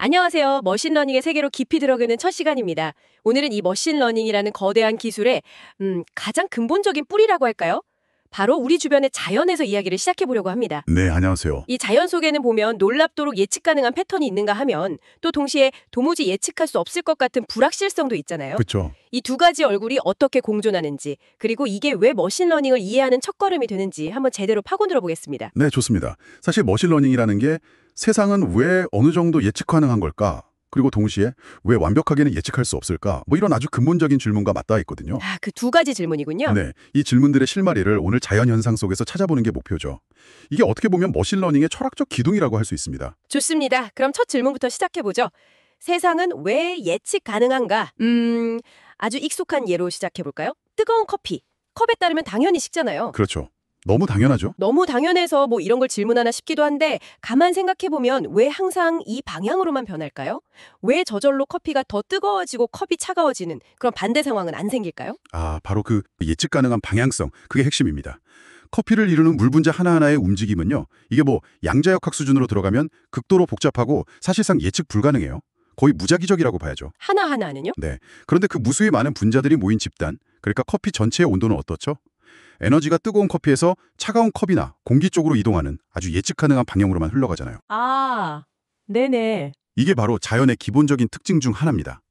안녕하세요. 머신러닝의 세계로 깊이 들어가는 첫 시간입니다. 오늘은 이 머신러닝이라는 거대한 기술의 가장 근본적인 뿌리라고 할까요? 바로 우리 주변의 자연에서 이야기를 시작해 보려고 합니다. 네, 안녕하세요. 이 자연 속에는 보면 놀랍도록 예측 가능한 패턴이 있는가 하면 또 동시에 도무지 예측할 수 없을 것 같은 불확실성도 있잖아요. 그렇죠. 이 두 가지 얼굴이 어떻게 공존하는지, 그리고 이게 왜 머신러닝을 이해하는 첫걸음이 되는지 한번 제대로 파고들어 보겠습니다. 네, 좋습니다. 사실 머신러닝이라는 게 세상은 왜 어느 정도 예측 가능한 걸까? 그리고 동시에 왜 완벽하게는 예측할 수 없을까? 이런 아주 근본적인 질문과 맞닿아 있거든요. 그 두 가지 질문이군요. 네, 이 질문들의 실마리를 오늘 자연현상 속에서 찾아보는 게 목표죠. 이게 어떻게 보면 머신러닝의 철학적 기둥이라고 할 수 있습니다. 좋습니다. 그럼 첫 질문부터 시작해보죠. 세상은 왜 예측 가능한가? 아주 익숙한 예로 시작해볼까요? 뜨거운 커피. 컵에 따르면 당연히 식잖아요. 그렇죠. 너무 당연하죠. 너무 당연해서 이런 걸 질문하나 싶기도 한데 가만 생각해보면 왜 항상 이 방향으로만 변할까요? 왜 저절로 커피가 더 뜨거워지고 컵이 차가워지는 그런 반대 상황은 안 생길까요? 바로 그 예측 가능한 방향성, 그게 핵심입니다. 커피를 이루는 물 분자 하나하나의 움직임은요. 이게 양자역학 수준으로 들어가면 극도로 복잡하고 사실상 예측 불가능해요. 거의 무작위적이라고 봐야죠. 하나하나는요? 네. 그런데 그 무수히 많은 분자들이 모인 집단, 그러니까 커피 전체의 온도는 어떻죠? 에너지가 뜨거운 커피에서 차가운 컵이나 공기 쪽으로 이동하는 아주 예측 가능한 방향으로만 흘러가잖아요. 네네. 이게 바로 자연의 기본적인 특징 중 하나입니다.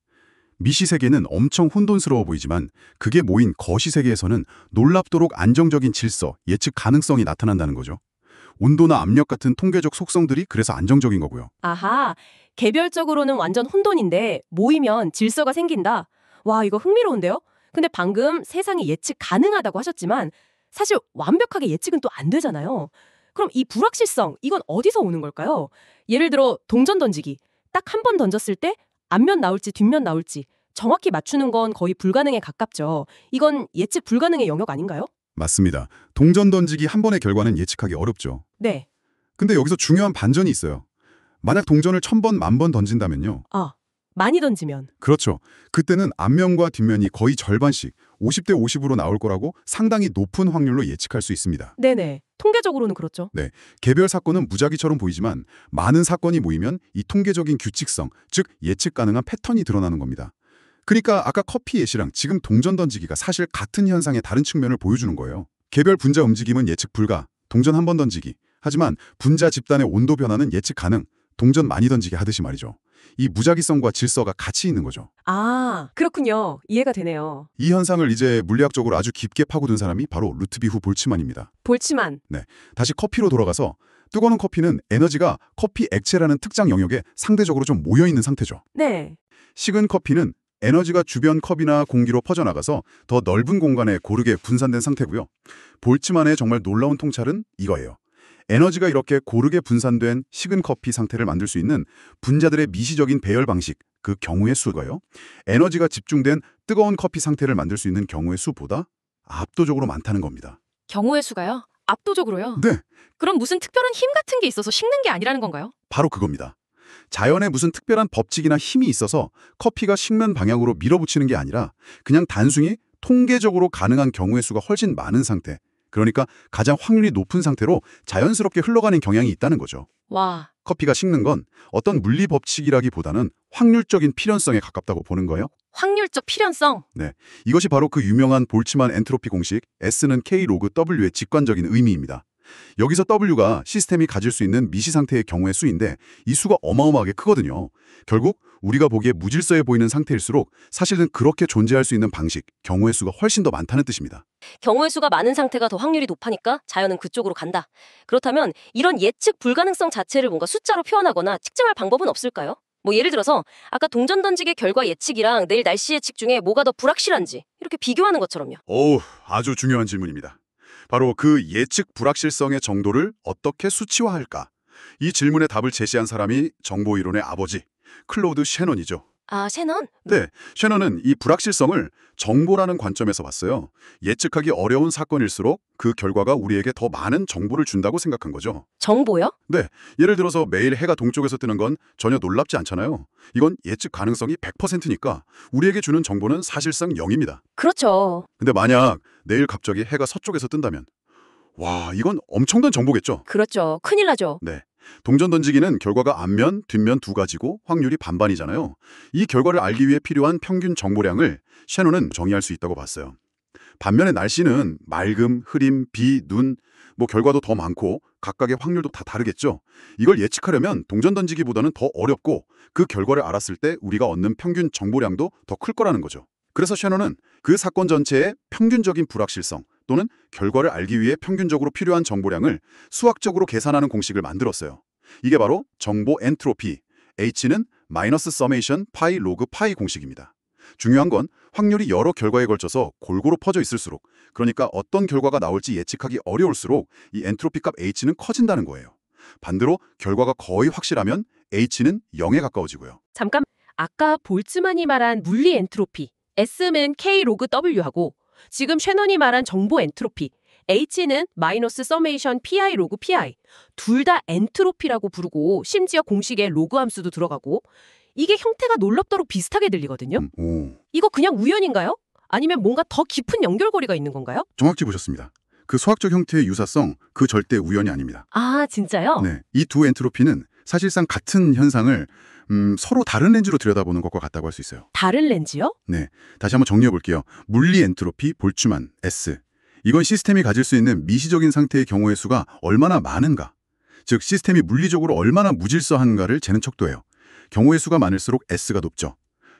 미시세계는 엄청 혼돈스러워 보이지만 그게 모인 거시세계에서는 놀랍도록 안정적인 질서, 예측 가능성이 나타난다는 거죠. 온도나 압력 같은 통계적 속성들이 그래서 안정적인 거고요. 개별적으로는 완전 혼돈인데 모이면 질서가 생긴다. 와, 이거 흥미로운데요? 근데 방금 세상이 예측 가능하다고 하셨지만 사실 완벽하게 예측은 또 안 되잖아요. 그럼 이 불확실성, 이건 어디서 오는 걸까요? 예를 들어 동전 던지기. 딱 한 번 던졌을 때 앞면 나올지 뒷면 나올지 정확히 맞추는 건 거의 불가능에 가깝죠. 이건 예측 불가능의 영역 아닌가요? 맞습니다. 동전 던지기 한 번의 결과는 예측하기 어렵죠. 네. 근데 여기서 중요한 반전이 있어요. 만약 동전을 1000번, 10,000번 던진다면요. 많이 던지면. 그렇죠. 그때는 앞면과 뒷면이 거의 절반씩 50대 50으로 나올 거라고 상당히 높은 확률로 예측할 수 있습니다. 네네. 통계적으로는 그렇죠. 네, 개별 사건은 무작위처럼 보이지만 많은 사건이 모이면 이 통계적인 규칙성, 즉 예측 가능한 패턴이 드러나는 겁니다. 그러니까 아까 커피 예시랑 지금 동전 던지기가 사실 같은 현상의 다른 측면을 보여주는 거예요. 개별 분자 움직임은 예측 불가, 동전 한 번 던지기. 하지만 분자 집단의 온도 변화는 예측 가능, 동전 많이 던지기 하듯이 말이죠. 이 무작위성과 질서가 같이 있는 거죠. 그렇군요. 이해가 되네요. 이 현상을 이제 물리학적으로 아주 깊게 파고든 사람이 바로 루트비후 볼츠만입니다. 볼츠만. 네, 다시 커피로 돌아가서 뜨거운 커피는 에너지가 커피 액체라는 특정 영역에 상대적으로 좀 모여있는 상태죠. 네. 식은 커피는 에너지가 주변 컵이나 공기로 퍼져나가서 더 넓은 공간에 고르게 분산된 상태고요. 볼츠만의 정말 놀라운 통찰은 이거예요. 에너지가 이렇게 고르게 분산된 식은 커피 상태를 만들 수 있는 분자들의 미시적인 배열 방식, 그 경우의 수가요. 에너지가 집중된 뜨거운 커피 상태를 만들 수 있는 경우의 수보다 압도적으로 많다는 겁니다. 경우의 수가요? 압도적으로요? 네, 그럼 무슨 특별한 힘 같은 게 있어서 식는 게 아니라는 건가요? 바로 그겁니다. 자연에 무슨 특별한 법칙이나 힘이 있어서 커피가 식는 방향으로 밀어붙이는 게 아니라 그냥 단순히 통계적으로 가능한 경우의 수가 훨씬 많은 상태, 그러니까 가장 확률이 높은 상태로 자연스럽게 흘러가는 경향이 있다는 거죠. 와. 커피가 식는 건 어떤 물리 법칙이라기보다는 확률적인 필연성에 가깝다고 보는 거예요. 확률적 필연성. 네, 이것이 바로 그 유명한 볼츠만 엔트로피 공식 S는 K 로그 W의 직관적인 의미입니다. 여기서 W가 시스템이 가질 수 있는 미시 상태의 경우의 수인데 이 수가 어마어마하게 크거든요. 결국 우리가 보기에 무질서해 보이는 상태일수록 사실은 그렇게 존재할 수 있는 방식, 경우의 수가 훨씬 더 많다는 뜻입니다. 경우의 수가 많은 상태가 더 확률이 높으니까 자연은 그쪽으로 간다. 그렇다면 이런 예측 불가능성 자체를 뭔가 숫자로 표현하거나 측정할 방법은 없을까요? 예를 들어서 아까 동전 던지기 결과 예측이랑 내일 날씨 예측 중에 뭐가 더 불확실한지 이렇게 비교하는 것처럼요. 아주 중요한 질문입니다. 바로 그 예측 불확실성의 정도를 어떻게 수치화할까? 이 질문의 답을 제시한 사람이 정보이론의 아버지, 클로드 셰넌이죠. 셰넌? 네, 셰넌은 이 불확실성을 정보라는 관점에서 봤어요. 예측하기 어려운 사건일수록 그 결과가 우리에게 더 많은 정보를 준다고 생각한 거죠. 정보요? 네, 예를 들어서 매일 해가 동쪽에서 뜨는 건 전혀 놀랍지 않잖아요. 이건 예측 가능성이 100%니까 우리에게 주는 정보는 사실상 0입니다. 그렇죠. 근데 만약 내일 갑자기 해가 서쪽에서 뜬다면 와, 이건 엄청난 정보겠죠. 그렇죠. 큰일 나죠. 네, 동전 던지기는 결과가 앞면, 뒷면 두 가지고 확률이 반반이잖아요. 이 결과를 알기 위해 필요한 평균 정보량을 셰넌은 정의할 수 있다고 봤어요. 반면에 날씨는 맑음, 흐림, 비, 눈, 결과도 더 많고 각각의 확률도 다 다르겠죠. 이걸 예측하려면 동전 던지기보다는 더 어렵고 그 결과를 알았을 때 우리가 얻는 평균 정보량도 더 클 거라는 거죠. 그래서 셰넌은 그 사건 전체의 평균적인 불확실성 또는 결과를 알기 위해 평균적으로 필요한 정보량을 수학적으로 계산하는 공식을 만들었어요. 이게 바로 정보 엔트로피, H는 마이너스 서메이션 파이 로그 파이 공식입니다. 중요한 건 확률이 여러 결과에 걸쳐서 골고루 퍼져 있을수록, 그러니까 어떤 결과가 나올지 예측하기 어려울수록 이 엔트로피 값 H는 커진다는 거예요. 반대로 결과가 거의 확실하면 H는 0에 가까워지고요. 잠깐, 아까 볼츠만이 말한 물리 엔트로피, S는 K 로그 W하고 지금 셰넌이 말한 정보 엔트로피, H는 마이너스 서메이션 PI 로그 PI, 둘 다 엔트로피라고 부르고 심지어 공식에 로그 함수도 들어가고 이게 형태가 놀랍도록 비슷하게 들리거든요. 오, 이거 그냥 우연인가요? 아니면 뭔가 더 깊은 연결고리가 있는 건가요? 정확히 보셨습니다. 그 수학적 형태의 유사성, 그 절대 우연이 아닙니다. 아, 진짜요? 네, 이 두 엔트로피는 사실상 같은 현상을 서로 다른 렌즈로 들여다보는 것과 같다고 할 수 있어요. 다른 렌즈요? 네, 다시 한번 정리해 볼게요. 물리 엔트로피 볼츠만 S. 이건 시스템이 가질 수 있는 미시적인 상태의 경우의 수가 얼마나 많은가, 즉 시스템이 물리적으로 얼마나 무질서한가를 재는 척도예요. 경우의 수가 많을수록 S가 높죠.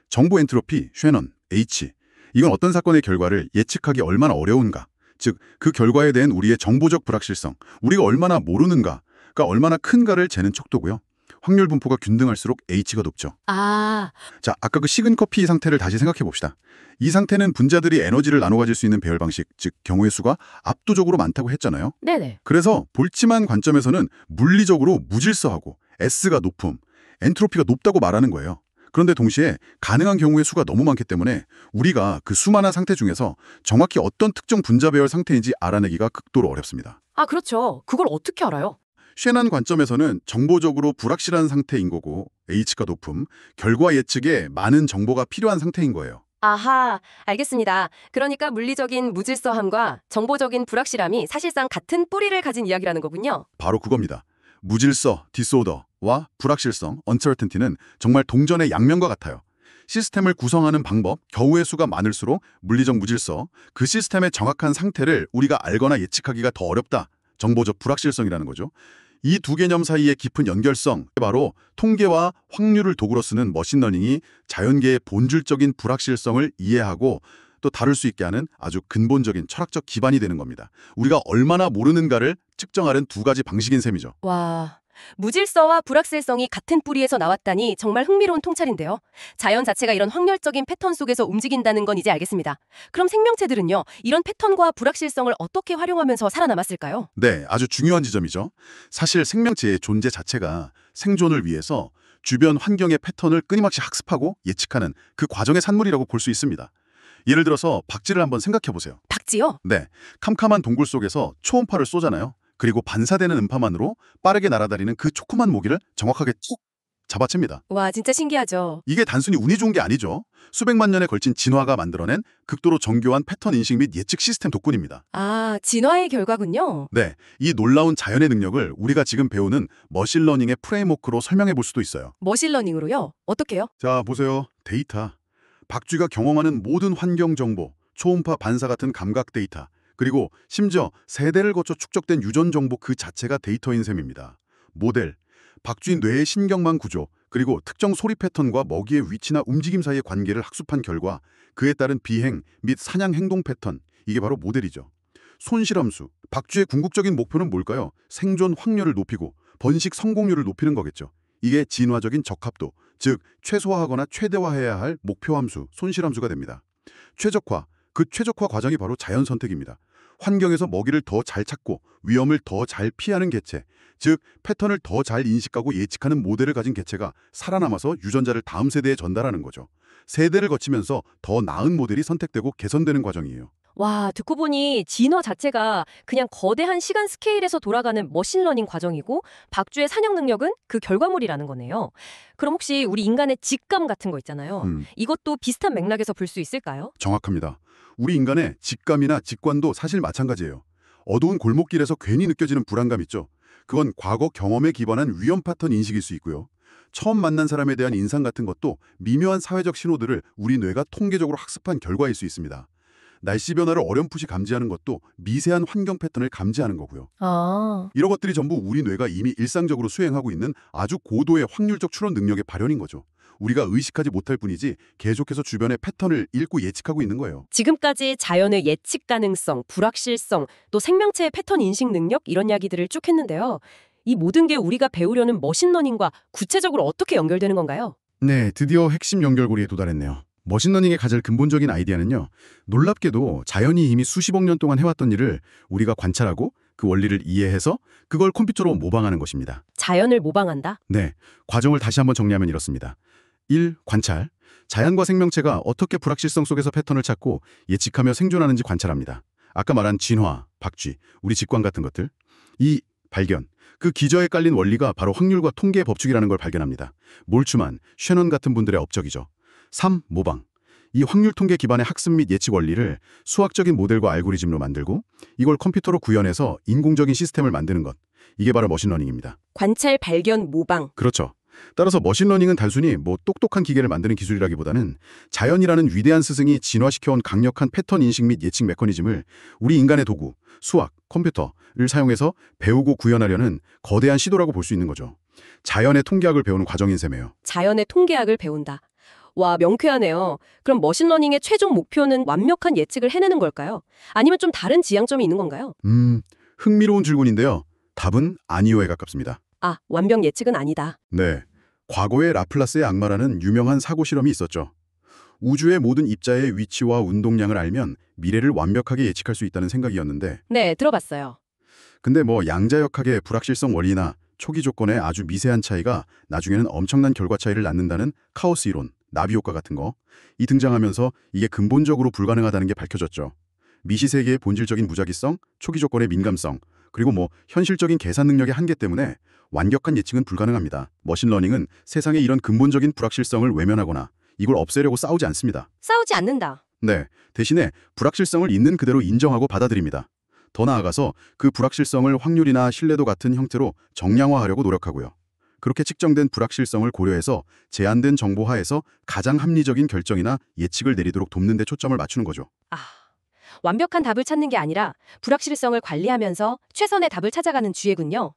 정보 엔트로피, 셰넌, H. 이건 어떤 사건의 결과를 예측하기 얼마나 어려운가, 즉 그 결과에 대한 우리의 정보적 불확실성, 우리가 얼마나 모르는가가 얼마나 큰가를 재는 척도고요. 확률 분포가 균등할수록 H가 높죠. 아, 자, 아까 그 식은 커피 상태를 다시 생각해 봅시다. 이 상태는 분자들이 에너지를 나눠 가질 수 있는 배열 방식, 즉 경우의 수가 압도적으로 많다고 했잖아요. 네네. 그래서 볼츠만 관점에서는 물리적으로 무질서하고 S가 높음, 엔트로피가 높다고 말하는 거예요. 그런데 동시에 가능한 경우의 수가 너무 많기 때문에 우리가 그 수많은 상태 중에서 정확히 어떤 특정 분자 배열 상태인지 알아내기가 극도로 어렵습니다. 아, 그렇죠. 그걸 어떻게 알아요? 셰넌 관점에서는 정보적으로 불확실한 상태인 거고 H가 높음, 결과 예측에 많은 정보가 필요한 상태인 거예요. 아하, 알겠습니다. 그러니까 물리적인 무질서함과 정보적인 불확실함이 사실상 같은 뿌리를 가진 이야기라는 거군요. 바로 그겁니다. 무질서, 디스오더와 불확실성, uncertainty는 정말 동전의 양면과 같아요. 시스템을 구성하는 방법, 경우의 수가 많을수록 물리적 무질서, 그 시스템의 정확한 상태를 우리가 알거나 예측하기가 더 어렵다. 정보적 불확실성이라는 거죠. 이 두 개념 사이의 깊은 연결성, 바로 통계와 확률을 도구로 쓰는 머신러닝이 자연계의 본질적인 불확실성을 이해하고 또 다룰 수 있게 하는 아주 근본적인 철학적 기반이 되는 겁니다. 우리가 얼마나 모르는가를 측정하는 두 가지 방식인 셈이죠. 와, 무질서와 불확실성이 같은 뿌리에서 나왔다니 정말 흥미로운 통찰인데요. 자연 자체가 이런 확률적인 패턴 속에서 움직인다는 건 이제 알겠습니다. 그럼 생명체들은요, 이런 패턴과 불확실성을 어떻게 활용하면서 살아남았을까요? 네, 아주 중요한 지점이죠. 사실 생명체의 존재 자체가 생존을 위해서 주변 환경의 패턴을 끊임없이 학습하고 예측하는 그 과정의 산물이라고 볼 수 있습니다. 예를 들어서 박쥐를 한번 생각해 보세요. 박쥐요? 네, 캄캄한 동굴 속에서 초음파를 쏘잖아요. 그리고 반사되는 음파만으로 빠르게 날아다니는 그 조그만 모기를 정확하게 툭 잡아챕니다. 와, 진짜 신기하죠. 이게 단순히 운이 좋은 게 아니죠. 수백만 년에 걸친 진화가 만들어낸 극도로 정교한 패턴 인식 및 예측 시스템 덕분입니다. 아, 진화의 결과군요. 네, 이 놀라운 자연의 능력을 우리가 지금 배우는 머신러닝의 프레임워크로 설명해 볼 수도 있어요. 머신러닝으로요? 어떻게요? 자, 보세요. 데이터. 박쥐가 경험하는 모든 환경 정보, 초음파 반사 같은 감각 데이터, 그리고 심지어 세대를 거쳐 축적된 유전 정보 그 자체가 데이터인 셈입니다. 모델, 박쥐 뇌의 신경망 구조, 그리고 특정 소리 패턴과 먹이의 위치나 움직임 사이의 관계를 학습한 결과 그에 따른 비행 및 사냥 행동 패턴, 이게 바로 모델이죠. 손실함수, 박쥐의 궁극적인 목표는 뭘까요? 생존 확률을 높이고 번식 성공률을 높이는 거겠죠. 이게 진화적인 적합도, 즉 최소화하거나 최대화해야 할 목표함수, 손실함수가 됩니다. 최적화, 그 최적화 과정이 바로 자연 선택입니다. 환경에서 먹이를 더 잘 찾고 위험을 더 잘 피하는 개체, 즉 패턴을 더 잘 인식하고 예측하는 모델을 가진 개체가 살아남아서 유전자를 다음 세대에 전달하는 거죠. 세대를 거치면서 더 나은 모델이 선택되고 개선되는 과정이에요. 와, 듣고 보니 진화 자체가 그냥 거대한 시간 스케일에서 돌아가는 머신러닝 과정이고 박쥐의 사냥 능력은 그 결과물이라는 거네요. 그럼 혹시 우리 인간의 직감 같은 거 있잖아요. 이것도 비슷한 맥락에서 볼 수 있을까요? 정확합니다. 우리 인간의 직감이나 직관도 사실 마찬가지예요. 어두운 골목길에서 괜히 느껴지는 불안감 있죠. 그건 과거 경험에 기반한 위험 패턴 인식일 수 있고요. 처음 만난 사람에 대한 인상 같은 것도 미묘한 사회적 신호들을 우리 뇌가 통계적으로 학습한 결과일 수 있습니다. 날씨 변화를 어렴풋이 감지하는 것도 미세한 환경 패턴을 감지하는 거고요. 아, 이런 것들이 전부 우리 뇌가 이미 일상적으로 수행하고 있는 아주 고도의 확률적 추론 능력의 발현인 거죠. 우리가 의식하지 못할 뿐이지 계속해서 주변의 패턴을 읽고 예측하고 있는 거예요. 지금까지 자연의 예측 가능성, 불확실성, 또 생명체의 패턴 인식 능력 이런 이야기들을 쭉 했는데요. 이 모든 게 우리가 배우려는 머신러닝과 구체적으로 어떻게 연결되는 건가요? 네, 드디어 핵심 연결고리에 도달했네요. 머신러닝의 가장 근본적인 아이디어는요. 놀랍게도 자연이 이미 수십억 년 동안 해왔던 일을 우리가 관찰하고 그 원리를 이해해서 그걸 컴퓨터로 모방하는 것입니다. 자연을 모방한다? 네, 과정을 다시 한번 정리하면 이렇습니다. 1. 관찰. 자연과 생명체가 어떻게 불확실성 속에서 패턴을 찾고 예측하며 생존하는지 관찰합니다. 아까 말한 진화, 박쥐, 우리 직관 같은 것들. 2. 발견. 그 기저에 깔린 원리가 바로 확률과 통계의 법칙이라는 걸 발견합니다. 몰츠만, 셰넌 같은 분들의 업적이죠. 3. 모방. 이 확률 통계 기반의 학습 및 예측 원리를 수학적인 모델과 알고리즘으로 만들고 이걸 컴퓨터로 구현해서 인공적인 시스템을 만드는 것. 이게 바로 머신러닝입니다. 관찰, 발견, 모방. 그렇죠. 따라서 머신러닝은 단순히 똑똑한 기계를 만드는 기술이라기보다는 자연이라는 위대한 스승이 진화시켜온 강력한 패턴 인식 및 예측 메커니즘을 우리 인간의 도구, 수학, 컴퓨터를 사용해서 배우고 구현하려는 거대한 시도라고 볼 수 있는 거죠. 자연의 통계학을 배우는 과정인 셈이에요. 자연의 통계학을 배운다. 와, 명쾌하네요. 그럼 머신러닝의 최종 목표는 완벽한 예측을 해내는 걸까요? 아니면 좀 다른 지향점이 있는 건가요? 흥미로운 질문인데요. 답은 아니요에 가깝습니다. 아, 완벽 예측은 아니다. 네. 과거에 라플라스의 악마라는 유명한 사고 실험이 있었죠. 우주의 모든 입자의 위치와 운동량을 알면 미래를 완벽하게 예측할 수 있다는 생각이었는데 네, 들어봤어요. 근데 양자역학의 불확실성 원리나 초기 조건의 아주 미세한 차이가 나중에는 엄청난 결과 차이를 낳는다는 카오스 이론, 나비 효과 같은 거, 이 등장하면서 이게 근본적으로 불가능하다는 게 밝혀졌죠. 미시세계의 본질적인 무작위성, 초기 조건의 민감성, 그리고 현실적인 계산 능력의 한계 때문에 완벽한 예측은 불가능합니다. 머신러닝은 세상의 이런 근본적인 불확실성을 외면하거나 이걸 없애려고 싸우지 않습니다. 싸우지 않는다. 네, 대신에 불확실성을 있는 그대로 인정하고 받아들입니다. 더 나아가서 그 불확실성을 확률이나 신뢰도 같은 형태로 정량화하려고 노력하고요. 그렇게 측정된 불확실성을 고려해서 제한된 정보 하에서 가장 합리적인 결정이나 예측을 내리도록 돕는 데 초점을 맞추는 거죠. 아, 완벽한 답을 찾는 게 아니라 불확실성을 관리하면서 최선의 답을 찾아가는 주의군요.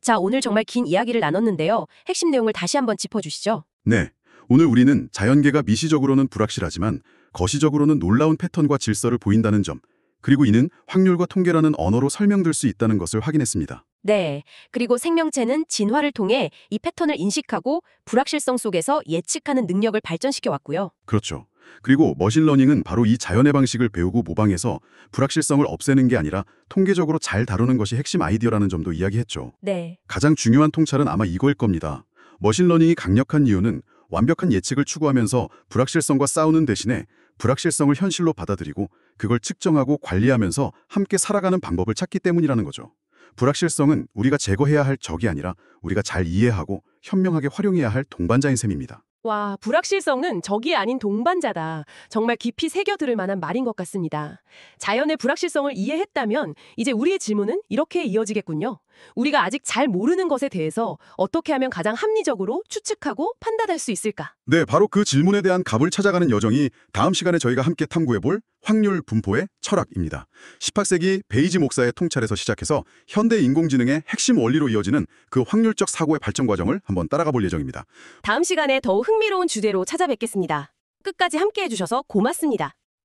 자, 오늘 정말 긴 이야기를 나눴는데요. 핵심 내용을 다시 한번 짚어주시죠. 네, 오늘 우리는 자연계가 미시적으로는 불확실하지만 거시적으로는 놀라운 패턴과 질서를 보인다는 점, 그리고 이는 확률과 통계라는 언어로 설명될 수 있다는 것을 확인했습니다. 네, 그리고 생명체는 진화를 통해 이 패턴을 인식하고 불확실성 속에서 예측하는 능력을 발전시켜 왔고요. 그렇죠. 그리고 머신러닝은 바로 이 자연의 방식을 배우고 모방해서 불확실성을 없애는 게 아니라 통계적으로 잘 다루는 것이 핵심 아이디어라는 점도 이야기했죠. 네, 가장 중요한 통찰은 아마 이거일 겁니다. 머신러닝이 강력한 이유는 완벽한 예측을 추구하면서 불확실성과 싸우는 대신에 불확실성을 현실로 받아들이고 그걸 측정하고 관리하면서 함께 살아가는 방법을 찾기 때문이라는 거죠. 불확실성은 우리가 제거해야 할 적이 아니라 우리가 잘 이해하고 현명하게 활용해야 할 동반자인 셈입니다. 와, 불확실성은 적이 아닌 동반자다. 정말 깊이 새겨들을 만한 말인 것 같습니다. 자연의 불확실성을 이해했다면 이제 우리의 질문은 이렇게 이어지겠군요. 우리가 아직 잘 모르는 것에 대해서 어떻게 하면 가장 합리적으로 추측하고 판단할 수 있을까? 네, 바로 그 질문에 대한 답을 찾아가는 여정이 다음 시간에 저희가 함께 탐구해볼 확률 분포의 철학입니다. 18세기 베이지 목사의 통찰에서 시작해서 현대 인공지능의 핵심 원리로 이어지는 그 확률적 사고의 발전 과정을 한번 따라가 볼 예정입니다. 다음 시간에 더욱 흥미로운 주제로 찾아뵙겠습니다. 끝까지 함께해 주셔서 고맙습니다.